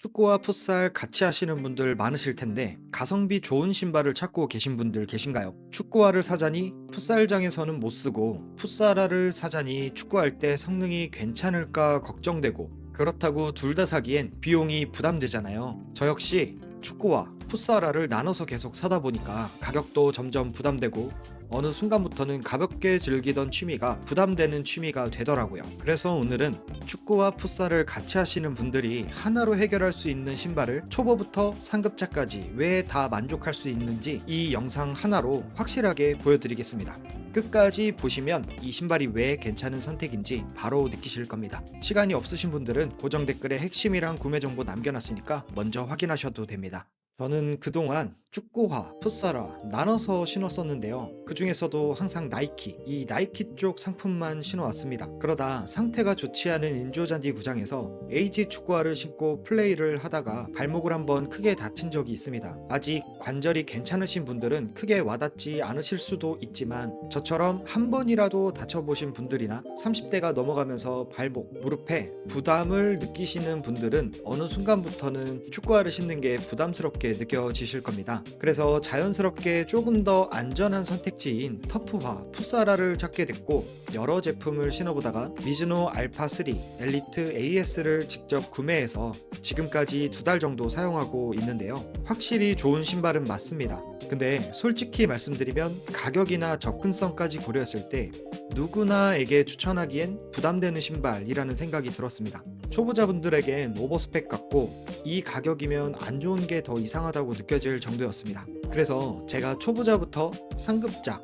축구와 풋살 같이 하시는 분들 많으실 텐데 가성비 좋은 신발을 찾고 계신 분들 계신가요? 축구화를 사자니 풋살장에서는 못 쓰고 풋살화를 사자니 축구할 때 성능이 괜찮을까 걱정되고, 그렇다고 둘 다 사기엔 비용이 부담되잖아요. 저 역시 축구화, 풋살화를 나눠서 계속 사다 보니까 가격도 점점 부담되고 어느 순간부터는 가볍게 즐기던 취미가 부담되는 취미가 되더라고요. 그래서 오늘은 축구와 풋살을 같이 하시는 분들이 하나로 해결할 수 있는 신발을 초보부터 상급자까지 왜 다 만족할 수 있는지 이 영상 하나로 확실하게 보여드리겠습니다. 끝까지 보시면 이 신발이 왜 괜찮은 선택인지 바로 느끼실 겁니다. 시간이 없으신 분들은 고정 댓글에 핵심이랑 구매 정보 남겨놨으니까 먼저 확인하셔도 됩니다. 저는 그동안 축구화, 풋살화 나눠서 신었었는데요. 그 중에서도 항상 이 나이키 쪽 상품만 신어왔습니다. 그러다 상태가 좋지 않은 인조잔디 구장에서 에이지 축구화를 신고 플레이를 하다가 발목을 한번 크게 다친 적이 있습니다. 아직 관절이 괜찮으신 분들은 크게 와닿지 않으실 수도 있지만 저처럼 한 번이라도 다쳐보신 분들이나 30대가 넘어가면서 발목, 무릎에 부담을 느끼시는 분들은 어느 순간부터는 축구화를 신는 게 부담스럽게 느껴지실 겁니다. 그래서 자연스럽게 조금 더 안전한 선택지인 터프화, 풋사라를 찾게 됐고, 여러 제품을 신어보다가 미즈노 알파 3 엘리트 AS를 직접 구매해서 지금까지 2달 정도 사용하고 있는데요. 확실히 좋은 신발은 맞습니다. 근데 솔직히 말씀드리면 가격이나 접근성까지 고려했을 때 누구나에게 추천하기엔 부담되는 신발이라는 생각이 들었습니다. 초보자분들에겐 오버스펙 같고 이 가격이면 안 좋은 게 더 이상하다고 느껴질 정도였습니다. 그래서 제가 초보자부터 상급자,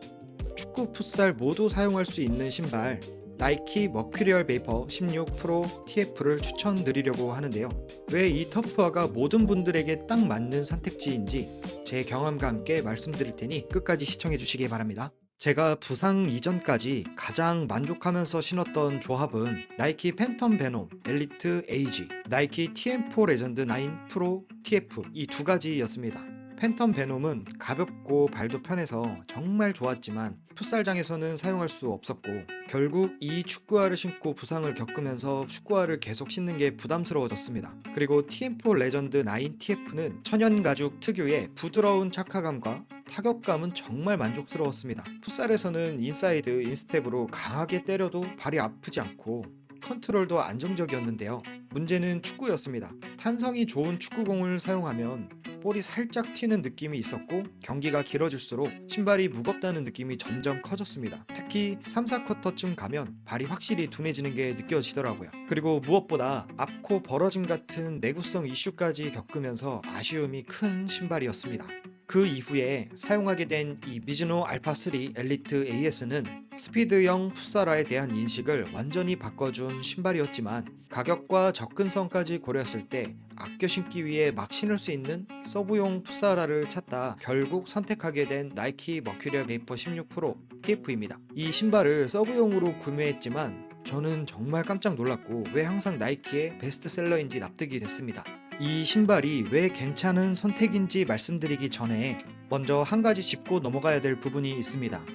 축구, 풋살 모두 사용할 수 있는 신발 나이키 머큐리얼 베이퍼 16 프로 TF를 추천드리려고 하는데요. 왜 이 터프화가 모든 분들에게 딱 맞는 선택지인지 제 경험과 함께 말씀드릴 테니 끝까지 시청해 주시기 바랍니다. 제가 부상 이전까지 가장 만족하면서 신었던 조합은 나이키 팬텀 베놈 엘리트 에이지, 나이키 TM4 레전드 9 프로 TF 이 두 가지였습니다. 팬텀 베놈은 가볍고 발도 편해서 정말 좋았지만 풋살장에서는 사용할 수 없었고, 결국 이 축구화를 신고 부상을 겪으면서 축구화를 계속 신는 게 부담스러워졌습니다. 그리고 TM4 레전드 9 TF는 천연 가죽 특유의 부드러운 착화감과 타격감은 정말 만족스러웠습니다. 풋살에서는 인사이드 인스텝으로 강하게 때려도 발이 아프지 않고 컨트롤도 안정적이었는데요. 문제는 축구였습니다. 탄성이 좋은 축구공을 사용하면 볼이 살짝 튀는 느낌이 있었고, 경기가 길어질수록 신발이 무겁다는 느낌이 점점 커졌습니다. 특히 3, 4쿼터쯤 가면 발이 확실히 둔해지는 게 느껴지더라고요. 그리고 무엇보다 앞코 벌어짐 같은 내구성 이슈까지 겪으면서 아쉬움이 큰 신발이었습니다. 그 이후에 사용하게 된 이 미즈노 알파 3 엘리트 AS는 스피드형 풋살화에 대한 인식을 완전히 바꿔준 신발이었지만, 가격과 접근성까지 고려했을 때 아껴 신기 위해 막 신을 수 있는 서브용 풋살화를 찾다 결국 선택하게 된 나이키 머큐리얼 베이퍼 16 프로 TF입니다. 이 신발을 서브용으로 구매했지만 저는 정말 깜짝 놀랐고 왜 항상 나이키의 베스트셀러인지 납득이 됐습니다. 이 신발이 왜 괜찮은 선택인지 말씀드리기 전에 먼저 한 가지 짚고 넘어가야 될 부분이 있습니다.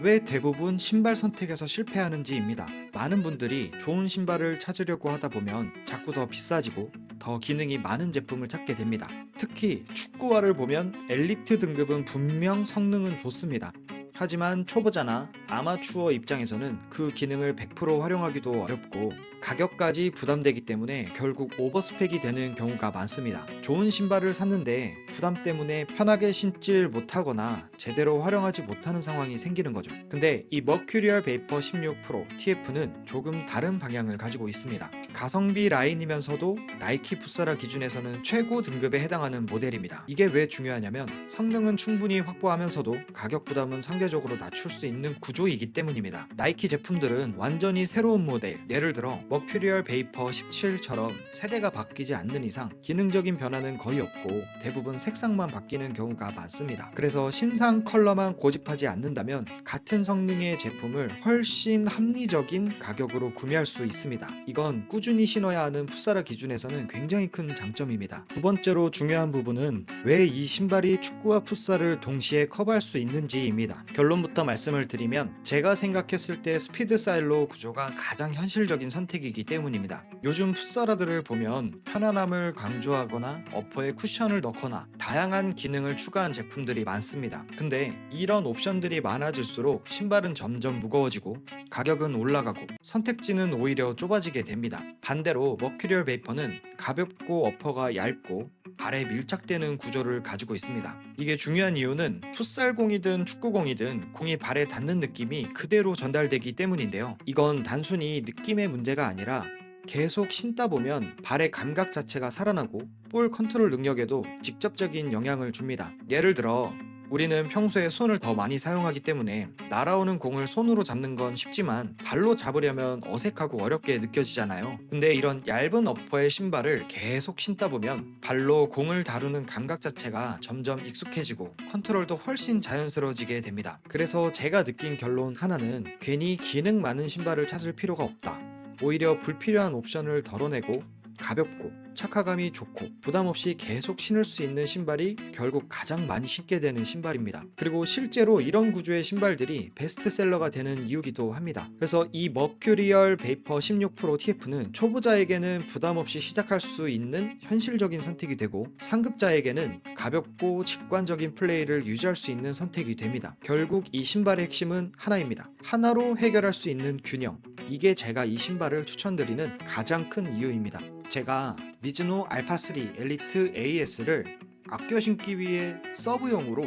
왜 대부분 신발 선택에서 실패하는지입니다. 많은 분들이 좋은 신발을 찾으려고 하다 보면 자꾸 더 비싸지고 더 기능이 많은 제품을 찾게 됩니다. 특히 축구화를 보면 엘리트 등급은 분명 성능은 좋습니다. 하지만 초보자나 아마추어 입장에서는 그 기능을 100% 활용하기도 어렵고 가격까지 부담되기 때문에 결국 오버스펙이 되는 경우가 많습니다. 좋은 신발을 샀는데 부담 때문에 편하게 신질 못하거나 제대로 활용하지 못하는 상황이 생기는 거죠. 근데 이 머큐리얼 베이퍼 16 프로 TF는 조금 다른 방향을 가지고 있습니다. 가성비 라인이면서도 나이키 풋사라 기준에서는 최고 등급에 해당하는 모델입니다. 이게 왜 중요하냐면 성능은 충분히 확보하면서도 가격 부담은 상대적으로 낮출 수 있는 구조이기 때문입니다. 나이키 제품들은 완전히 새로운 모델, 예를 들어 머큐리얼 베이퍼 17처럼 세대가 바뀌지 않는 이상 기능적인 변화는 거의 없고 대부분 색상만 바뀌는 경우가 많습니다. 그래서 신상 컬러만 고집하지 않는다면 같은 성능의 제품을 훨씬 합리적인 가격으로 구매할 수 있습니다. 이건 꾸준히 꾸준히 신어야 하는 풋사라 기준에서는 굉장히 큰 장점입니다. 두 번째로 중요한 부분은 왜 이 신발이 축구와 풋살을 동시에 커버할 수 있는지입니다. 결론부터 말씀을 드리면 제가 생각했을 때 스피드 사일로 구조가 가장 현실적인 선택이기 때문입니다. 요즘 풋사라들을 보면 편안함을 강조하거나 어퍼에 쿠션을 넣거나 다양한 기능을 추가한 제품들이 많습니다. 근데 이런 옵션들이 많아질수록 신발은 점점 무거워지고 가격은 올라가고 선택지는 오히려 좁아지게 됩니다. 반대로 머큐리얼 베이퍼는 가볍고 어퍼가 얇고 발에 밀착되는 구조를 가지고 있습니다. 이게 중요한 이유는 풋살공이든 축구공이든 공이 발에 닿는 느낌이 그대로 전달되기 때문인데요. 이건 단순히 느낌의 문제가 아니라 계속 신다 보면 발의 감각 자체가 살아나고 볼 컨트롤 능력에도 직접적인 영향을 줍니다. 예를 들어 우리는 평소에 손을 더 많이 사용하기 때문에 날아오는 공을 손으로 잡는 건 쉽지만 발로 잡으려면 어색하고 어렵게 느껴지잖아요. 근데 이런 얇은 어퍼의 신발을 계속 신다 보면 발로 공을 다루는 감각 자체가 점점 익숙해지고 컨트롤도 훨씬 자연스러워지게 됩니다. 그래서 제가 느낀 결론 하나는 괜히 기능 많은 신발을 찾을 필요가 없다. 오히려 불필요한 옵션을 덜어내고 가볍고 착화감이 좋고 부담 없이 계속 신을 수 있는 신발이 결국 가장 많이 신게 되는 신발입니다. 그리고 실제로 이런 구조의 신발들이 베스트셀러가 되는 이유기도 합니다. 그래서 이 머큐리얼 베이퍼 16 프로 TF는 초보자에게는 부담 없이 시작할 수 있는 현실적인 선택이 되고 상급자에게는 가볍고 직관적인 플레이를 유지할 수 있는 선택이 됩니다. 결국 이 신발의 핵심은 하나입니다. 하나로 해결할 수 있는 균형. 이게 제가 이 신발을 추천드리는 가장 큰 이유입니다. 제가 미즈노 알파3 엘리트 AS를 아껴 신기 위해 서브용으로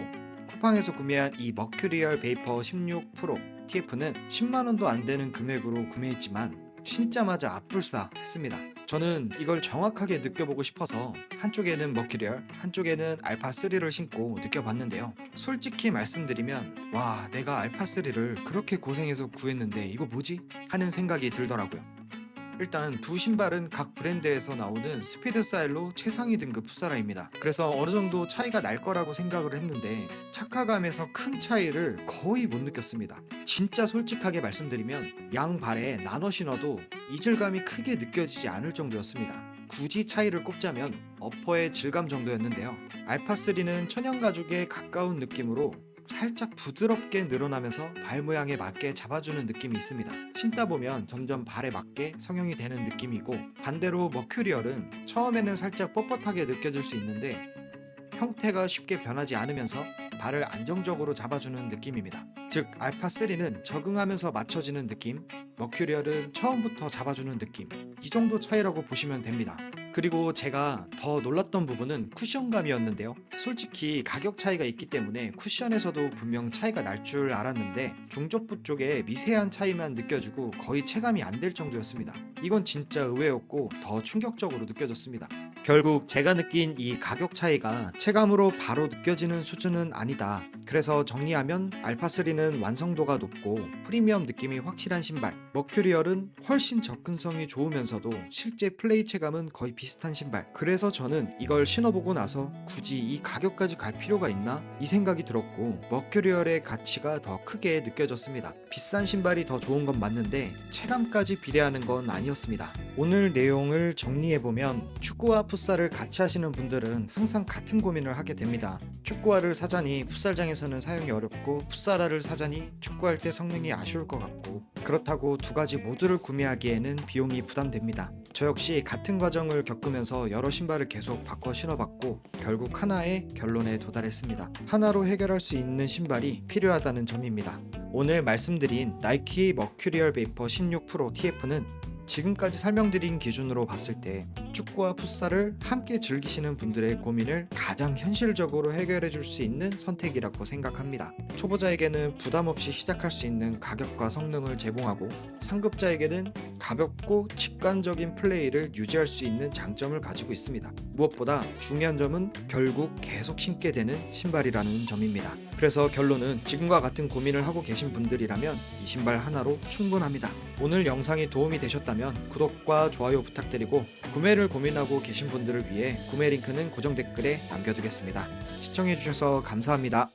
쿠팡에서 구매한 이 머큐리얼 베이퍼 16 프로 TF는 10만원도 안 되는 금액으로 구매했지만 신자마자 압불싸 했습니다. 저는 이걸 정확하게 느껴보고 싶어서 한쪽에는 머큐리얼, 한쪽에는 알파3를 신고 느껴봤는데요. 솔직히 말씀드리면 와, 내가 알파3를 그렇게 고생해서 구했는데 이거 뭐지? 하는 생각이 들더라고요. 일단 두 신발은 각 브랜드에서 나오는 스피드 스타일로 최상위 등급 풋사라입니다. 그래서 어느 정도 차이가 날 거라고 생각을 했는데 착화감에서 큰 차이를 거의 못 느꼈습니다. 진짜 솔직하게 말씀드리면 양 발에 나눠 신어도 이질감이 크게 느껴지지 않을 정도였습니다. 굳이 차이를 꼽자면 어퍼의 질감 정도였는데요. 알파3는 천연 가죽에 가까운 느낌으로 살짝 부드럽게 늘어나면서 발 모양에 맞게 잡아주는 느낌이 있습니다. 신다 보면 점점 발에 맞게 성형이 되는 느낌이고, 반대로 머큐리얼은 처음에는 살짝 뻣뻣하게 느껴질 수 있는데 형태가 쉽게 변하지 않으면서 발을 안정적으로 잡아주는 느낌입니다. 즉 알파3는 적응하면서 맞춰지는 느낌, 머큐리얼은 처음부터 잡아주는 느낌, 이 정도 차이라고 보시면 됩니다. 그리고 제가 더 놀랐던 부분은 쿠션감이었는데요. 솔직히 가격 차이가 있기 때문에 쿠션에서도 분명 차이가 날 줄 알았는데 중저부 쪽에 미세한 차이만 느껴지고 거의 체감이 안 될 정도였습니다. 이건 진짜 의외였고 더 충격적으로 느껴졌습니다. 결국 제가 느낀 이 가격 차이가 체감으로 바로 느껴지는 수준은 아니다. 그래서 정리하면 알파3는 완성도가 높고 프리미엄 느낌이 확실한 신발, 머큐리얼은 훨씬 접근성이 좋으면서도 실제 플레이 체감은 거의 비슷한 신발. 그래서 저는 이걸 신어보고 나서 굳이 이 가격까지 갈 필요가 있나? 이 생각이 들었고 머큐리얼의 가치가 더 크게 느껴졌습니다. 비싼 신발이 더 좋은 건 맞는데 체감까지 비례하는 건 아니었습니다. 오늘 내용을 정리해보면 축구와 풋살을 같이 하시는 분들은 항상 같은 고민을 하게 됩니다. 축구화를 사자니 풋살장에서는 사용이 어렵고 풋살화를 사자니 축구할 때 성능이 아쉬울 것 같고, 그렇다고 두 가지 모두를 구매하기에는 비용이 부담됩니다. 저 역시 같은 과정을 겪으면서 여러 신발을 계속 바꿔 신어봤고 결국 하나의 결론에 도달했습니다. 하나로 해결할 수 있는 신발이 필요하다는 점입니다. 오늘 말씀드린 나이키 머큐리얼 베이퍼 16 프로 TF는 지금까지 설명드린 기준으로 봤을 때 축구와 풋살을 함께 즐기시는 분들의 고민을 가장 현실적으로 해결해 줄 수 있는 선택이라고 생각합니다. 초보자에게는 부담 없이 시작할 수 있는 가격과 성능을 제공하고, 상급자에게는 가볍고 직관적인 플레이를 유지할 수 있는 장점을 가지고 있습니다. 무엇보다 중요한 점은 결국 계속 신게 되는 신발이라는 점입니다. 그래서 결론은 지금과 같은 고민을 하고 계신 분들이라면 이 신발 하나로 충분합니다. 오늘 영상이 도움이 되셨다면 구독과 좋아요 부탁드리고, 구매를 고민하고 계신 분들을 위해 구매 링크는 고정 댓글에 남겨두겠습니다. 시청해주셔서 감사합니다.